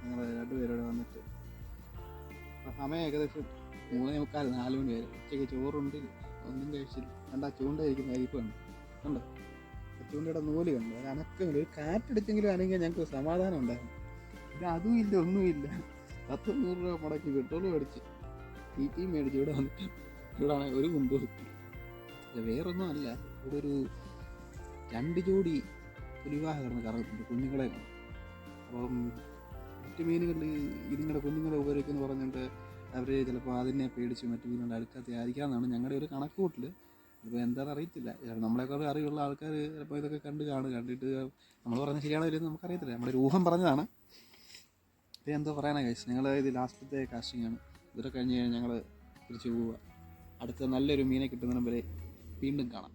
ഞങ്ങൾ രണ്ടുപേരോട് വന്നിട്ട്. അപ്പം സമയം ഏകദേശം 3:45 4 മണി വരെ. ഉച്ചയ്ക്ക് ചോറുണ്ട്, ഒന്നും കഴിച്ചില്ല. കണ്ടാ ചൂണ്ടയിരിക്കുന്ന അരിപ്പുണ്ട്, കണ്ടോ? ചൂണ്ടയുടെ നൂല് കണ്ടോ? ഒരു അനക്കമില്ല. ഒരു കാറ്റടിച്ചെങ്കിലും ആണെങ്കിൽ ഞങ്ങൾക്ക് സമാധാനം ഉണ്ടായിരുന്നു. ഇത് അതും ഇല്ല, ഒന്നുമില്ല. 100 രൂപ മുടക്കി പെട്രോൾ മേടിച്ച് തീറ്റയും മേടിച്ച് ഇവിടെ വന്നിട്ട് ഇവിടെ ആണെങ്കിൽ ഒരു കുന്തവും ഇല്ല. വേറൊന്നും അല്ല, ഇവിടെ ഒരു 2 ജോഡി പുലിവാഹ കിടന്ന് കറങ്ങുന്നുണ്ട് കുഞ്ഞുങ്ങളെ കൊണ്ട്. അപ്പം മറ്റു മീനുകളിൽ ഇതുങ്ങളുടെ കുഞ്ഞുങ്ങളെ ഉപകരിക്കുമെന്ന് പറഞ്ഞിട്ട് അവർ ചിലപ്പോൾ അതിനെ പേടിച്ച് മറ്റു മീനുകളുടെ അടുക്കാത്ത ആയിരിക്കാമെന്നാണ് ഞങ്ങളുടെ ഒരു കണക്ക് കൂട്ടൽ. ഇപ്പോൾ എന്താണെന്ന് അറിയത്തില്ല. നമ്മളെക്കാൾ അറിവുള്ള ആൾക്കാർ ചിലപ്പോൾ ഇതൊക്കെ കണ്ടിട്ട് നമ്മൾ പറഞ്ഞ ശരിയാണോ ഇല്ലെന്ന് നമുക്കറിയത്തില്ല. നമ്മുടെ ഒരു ഊഹം പറഞ്ഞതാണ്. ഇത് എന്തോ പറയാനാ ഗൈസ്, ഞങ്ങൾ ഇത് ലാസ്റ്റത്തെ കാസ്റ്റിംഗ് ആണ്. ഇതൊക്കെ കഴിഞ്ഞ് ഞങ്ങൾ തിരിച്ച് പോവുക. അടുത്ത നല്ലൊരു മീനെ കിട്ടുന്നതിന് വരെ വീണ്ടും കാണാം.